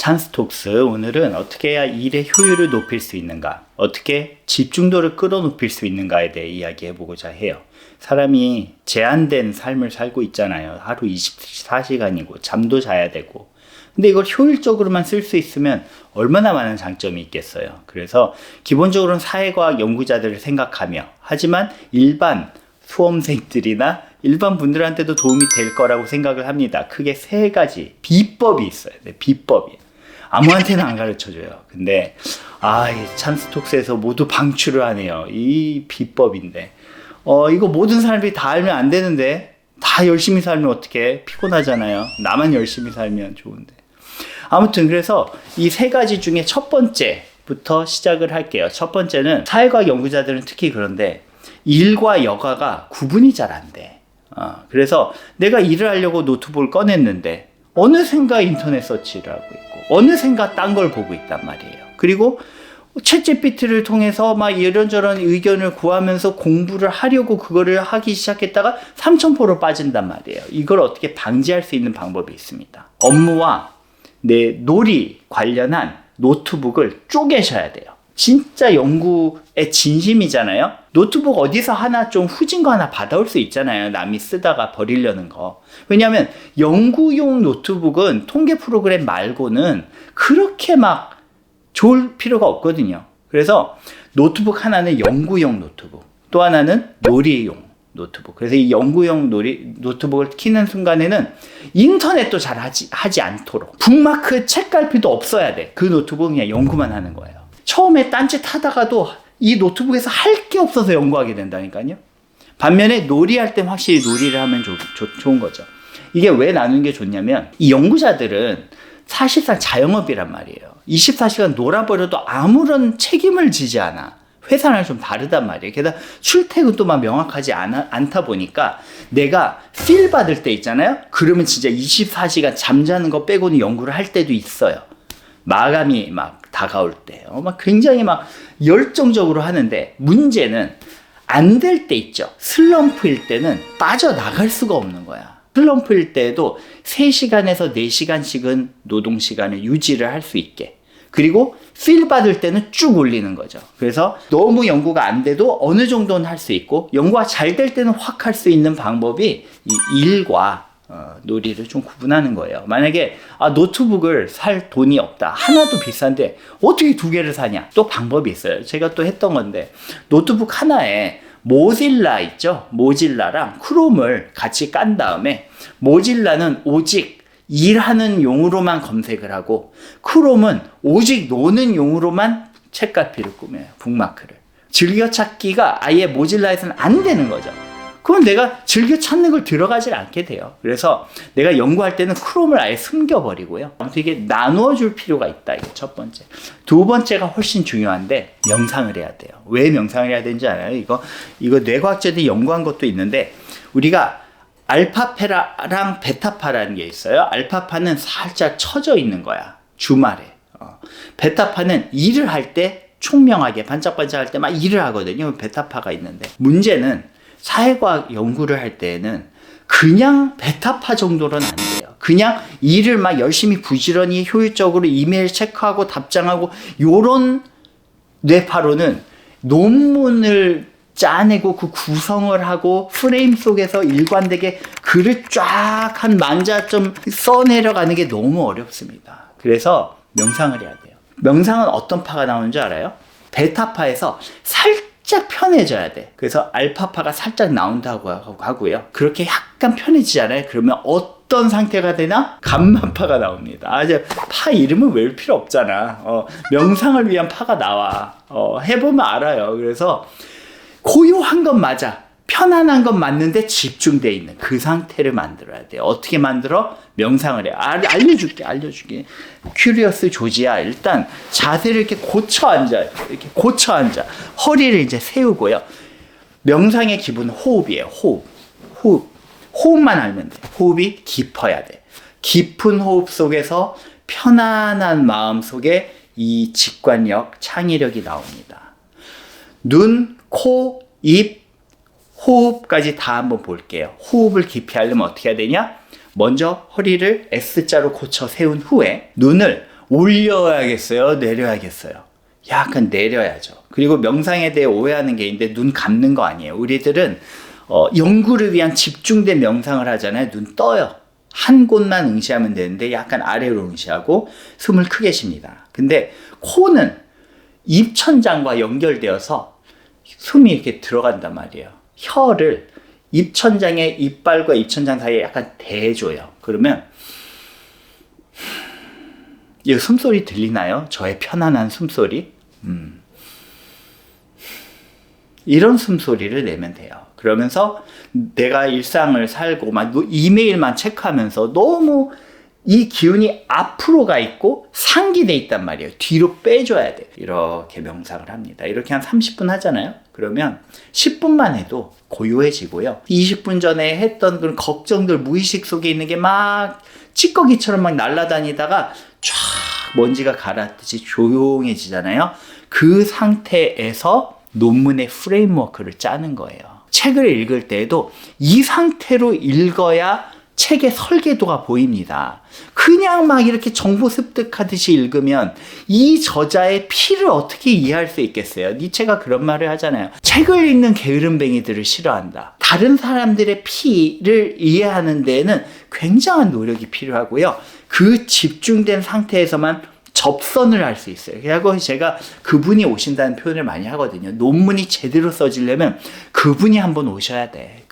찬스톡스, 오늘은 어떻게 해야 일의 효율을 높일 수 있는가, 어떻게 집중도를 끌어높일 수 있는가에 대해 이야기해보고자 해요. 사람이 제한된 삶을 살고 있잖아요. 하루 24시간이고 잠도 자야 되고. 근데 이걸 효율적으로만 쓸 수 있으면 얼마나 많은 장점이 있겠어요. 그래서 기본적으로는 사회과학 연구자들을 생각하며, 하지만 일반 수험생들이나 일반 분들한테도 도움이 될 거라고 생각을 합니다. 크게 세 가지 비법이 있어요. 네, 비법이. 아무한테는 안 가르쳐줘요. 근데 이 찬스톡스에서 모두 방출을 하네요. 이 비법인데 이거 모든 사람들이 다 알면 안 되는데, 다 열심히 살면 어떡해? 피곤하잖아요. 나만 열심히 살면 좋은데. 아무튼 그래서 이 세 가지 중에 첫 번째부터 시작을 할게요. 첫 번째는 사회과학 연구자들은 특히 그런데 일과 여가가 구분이 잘 안 돼. 그래서 내가 일을 하려고 노트북을 꺼냈는데 어느샌가 인터넷 서치를 하고 있고 어느샌가 딴 걸 보고 있단 말이에요. 그리고 챗GPT를 통해서 막 이런저런 의견을 구하면서 공부를 하려고 그거를 하기 시작했다가 삼천포로 빠진단 말이에요. 이걸 어떻게 방지할 수 있는 방법이 있습니다. 업무와 내 놀이 관련한 노트북을 쪼개셔야 돼요. 진짜 연구의 진심이잖아요. 노트북 어디서 하나 좀 후진 거 하나 받아올 수 있잖아요. 남이 쓰다가 버리려는 거. 왜냐하면 연구용 노트북은 통계 프로그램 말고는 그렇게 막 좋을 필요가 없거든요. 그래서 노트북 하나는 연구용 노트북, 또 하나는 놀이용 노트북. 그래서 이 연구용 노트북을 키는 순간에는 인터넷도 잘 하지 않도록, 북마크 책갈피도 없어야 돼. 그 노트북은 그냥 연구만 하는 거예요. 처음에 딴짓 하다가도 이 노트북에서 할 게 없어서 연구하게 된다니까요. 반면에 놀이할 땐 확실히 놀이를 하면 좋은 거죠. 이게 왜 나누는 게 좋냐면, 이 연구자들은 사실상 자영업이란 말이에요. 24시간 놀아버려도 아무런 책임을 지지 않아. 회사랑 좀 다르단 말이에요. 게다가 출퇴근도 막 명확하지 않다 보니까 내가 필 받을 때 있잖아요. 그러면 진짜 24시간 잠자는 거 빼고는 연구를 할 때도 있어요. 마감이 막 다가올 때 막 굉장히 막 열정적으로 하는데, 문제는 안 될 때 있죠. 슬럼프일 때는 빠져나갈 수가 없는 거야. 슬럼프일 때에도 3시간에서 4시간씩은 노동시간을 유지를 할 수 있게, 그리고 필 받을 때는 쭉 올리는 거죠. 그래서 너무 연구가 안 돼도 어느 정도는 할 수 있고, 연구가 잘 될 때는 확 할 수 있는 방법이 이 일과 놀이를 좀 구분하는 거예요. 만약에 노트북을 살 돈이 없다, 하나도 비싼데 어떻게 2개를 사냐, 또 방법이 있어요. 제가 또 했던 건데, 노트북 하나에 모질라 있죠. 모질라랑 크롬을 같이 깐 다음에, 모질라는 오직 일하는 용으로만 검색을 하고, 크롬은 오직 노는 용으로만 책갈피를 꾸며요. 북마크를. 즐겨찾기가 아예 모질라에서는 안 되는 거죠. 그럼 내가 즐겨 찾는 걸 들어가질 않게 돼요. 그래서 내가 연구할 때는 크롬을 아예 숨겨버리고요. 아무튼 이게 나누어 줄 필요가 있다. 이게 첫 번째. 두 번째가 훨씬 중요한데, 명상을 해야 돼요. 왜 명상을 해야 되는지 알아요? 이거 뇌과학자들이 연구한 것도 있는데, 우리가 알파파랑 베타파라는 게 있어요. 알파파는 살짝 처져 있는 거야. 주말에. 베타파는 일을 할 때 총명하게 반짝반짝할 때 막 일을 하거든요. 베타파가 있는데, 문제는 사회과학 연구를 할 때에는 그냥 베타파 정도로는 안 돼요. 그냥 일을 막 열심히 부지런히 효율적으로 이메일 체크하고 답장하고 요런 뇌파로는 논문을 짜내고 그 구성을 하고 프레임 속에서 일관되게 글을 쫙 한 만자점 써내려가는 게 너무 어렵습니다. 그래서 명상을 해야 돼요. 명상은 어떤 파가 나오는 줄 알아요? 베타파에서 살짝 편해져야 돼. 그래서 알파파가 살짝 나온다고 하고요. 그렇게 약간 편해지잖아요. 그러면 어떤 상태가 되나? 감마파가 나옵니다. 이제 파 이름은 외울 필요 없잖아. 명상을 위한 파가 나와. 해보면 알아요. 그래서 고요한 건 맞아. 편안한 건 맞는데 집중돼 있는 그 상태를 만들어야 돼요. 어떻게 만들어? 명상을 해. 알려줄게. 큐리어스 조지야. 일단 자세를 이렇게 고쳐 앉아. 허리를 이제 세우고요. 명상의 기본은 호흡이에요. 호흡만 알면 돼. 호흡이 깊어야 돼. 깊은 호흡 속에서 편안한 마음 속에 이 직관력, 창의력이 나옵니다. 눈, 코, 입, 호흡까지 다 한번 볼게요. 호흡을 깊이 하려면 어떻게 해야 되냐? 먼저 허리를 S자로 고쳐 세운 후에 눈을 올려야겠어요? 내려야겠어요? 약간 내려야죠. 그리고 명상에 대해 오해하는 게 있는데 눈 감는 거 아니에요. 우리들은 연구를 위한 집중된 명상을 하잖아요. 눈 떠요. 한 곳만 응시하면 되는데 약간 아래로 응시하고 숨을 크게 쉽니다. 근데 코는 입천장과 연결되어서 숨이 이렇게 들어간단 말이에요. 혀를 입천장에 이빨과 입천장 사이에 약간 대줘요. 그러면 이 숨소리 들리나요? 저의 편안한 숨소리? 이런 숨소리를 내면 돼요. 그러면서 내가 일상을 살고 막 이메일만 체크하면서 너무 이 기운이 앞으로 가 있고 상기돼 있단 말이에요. 뒤로 빼줘야 돼요. 이렇게 명상을 합니다. 이렇게 한 30분 하잖아요. 그러면 10분만 해도 고요해지고요. 20분 전에 했던 그런 걱정들, 무의식 속에 있는 게 막 찌꺼기처럼 막 날아다니다가 쫙 먼지가 가라앉듯이 조용해지잖아요. 그 상태에서 논문의 프레임워크를 짜는 거예요. 책을 읽을 때에도 이 상태로 읽어야 책의 설계도가 보입니다. 그냥 막 이렇게 정보 습득하듯이 읽으면 이 저자의 피를 어떻게 이해할 수 있겠어요? 니체가 그런 말을 하잖아요. 책을 읽는 게으름뱅이들을 싫어한다. 다른 사람들의 피를 이해하는 데에는 굉장한 노력이 필요하고요. 그 집중된 상태에서만 접선을 할 수 있어요. 그래서 제가 그분이 오신다는 표현을 많이 하거든요. 논문이 제대로 써지려면 그분이 한번 오셔야 돼.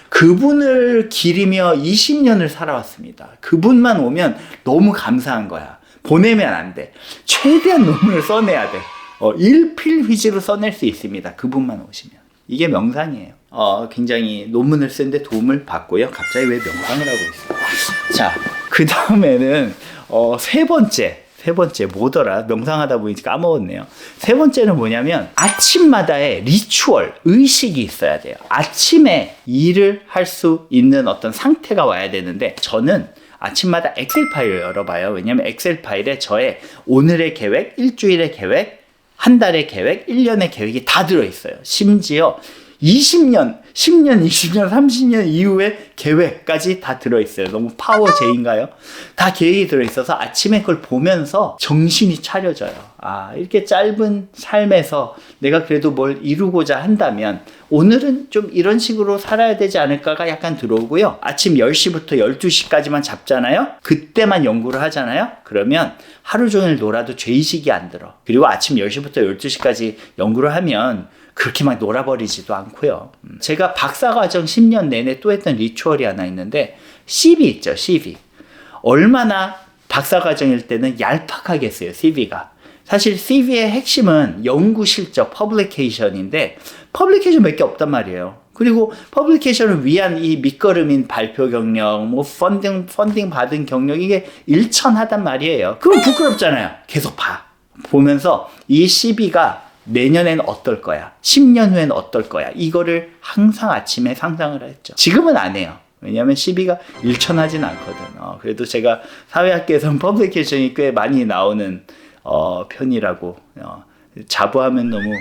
그분을 기리며 20년을 살아왔습니다. 그분만 오면 너무 감사한 거야. 보내면 안 돼. 최대한 논문을 써내야 돼. 일필휘지로 써낼 수 있습니다. 그분만 오시면. 이게 명상이에요. 굉장히 논문을 쓰는데 도움을 받고요. 갑자기 왜 명상을 하고 있어요? 자, 그 다음에는 세 번째 뭐더라? 명상하다 보니 까먹었네요. 세 번째는 뭐냐면 아침마다의 리추얼, 의식이 있어야 돼요. 아침에 일을 할 수 있는 어떤 상태가 와야 되는데 저는 아침마다 엑셀 파일을 열어봐요. 왜냐면 엑셀 파일에 저의 오늘의 계획, 일주일의 계획, 한 달의 계획, 1년의 계획이 다 들어있어요. 심지어 20년, 10년, 20년, 30년 이후의 계획까지 다 들어있어요. 너무 파워제인가요? 다 계획이 들어있어서 아침에 그걸 보면서 정신이 차려져요. 이렇게 짧은 삶에서 내가 그래도 뭘 이루고자 한다면 오늘은 좀 이런 식으로 살아야 되지 않을까가 약간 들어오고요. 아침 10시부터 12시까지만 잡잖아요. 그때만 연구를 하잖아요. 그러면 하루 종일 놀아도 죄의식이 안 들어. 그리고 아침 10시부터 12시까지 연구를 하면 그렇게 막 놀아버리지도 않고요. 제가 박사과정 10년 내내 또 했던 리추얼이 하나 있는데 CV 있죠, CV. 얼마나 박사과정일 때는 얄팍하겠어요, CV가. 사실 CV의 핵심은 연구 실적, 퍼블리케이션인데 퍼블리케이션 몇 개 없단 말이에요. 그리고 퍼블리케이션을 위한 이 밑거름인 발표 경력, 뭐 펀딩 받은 경력, 이게 일천하단 말이에요. 그럼 부끄럽잖아요. 계속 보면서 이 CV가 내년엔 어떨 거야? 10년 후엔 어떨 거야? 이거를 항상 아침에 상상을 했죠. 지금은 안 해요. 왜냐하면 CV가 일천하진 않거든. 그래도 제가 사회학계에서는 퍼블리케이션이 꽤 많이 나오는 편이라고 자부하면 너무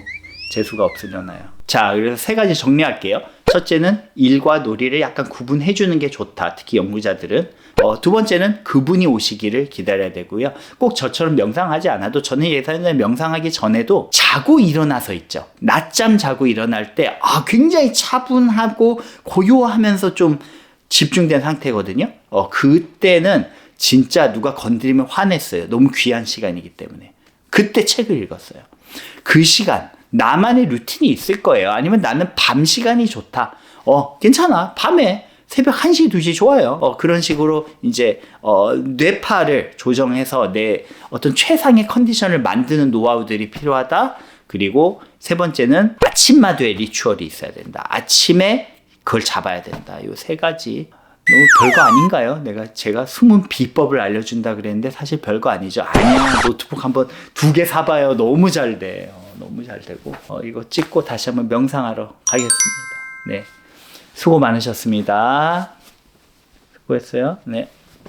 재수가 없으려나요. 자, 그래서 세 가지 정리할게요. 첫째는 일과 놀이를 약간 구분해주는 게 좋다. 특히 연구자들은. 두 번째는 그분이 오시기를 기다려야 되고요. 꼭 저처럼 명상하지 않아도 저는 예전에 명상하기 전에도 자고 일어나서 있죠. 낮잠 자고 일어날 때 굉장히 차분하고 고요하면서 좀 집중된 상태거든요. 그때는 진짜 누가 건드리면 화냈어요. 너무 귀한 시간이기 때문에. 그때 책을 읽었어요. 그 시간 나만의 루틴이 있을 거예요. 아니면 나는 밤 시간이 좋다. 괜찮아. 밤에 새벽 1시, 2시 좋아요. 그런 식으로 이제 뇌파를 조정해서 내 어떤 최상의 컨디션을 만드는 노하우들이 필요하다. 그리고 세 번째는 아침마다의 리추얼이 있어야 된다. 아침에 그걸 잡아야 된다. 이 세 가지. 너무 별거 아닌가요? 제가 숨은 비법을 알려준다 그랬는데 사실 별거 아니죠. 아니야, 노트북 한번 2개 사봐요. 너무 잘 돼. 너무 잘 되고. 이거 찍고 다시 한번 명상하러 가겠습니다. 네. 수고 많으셨습니다. 수고했어요. 네.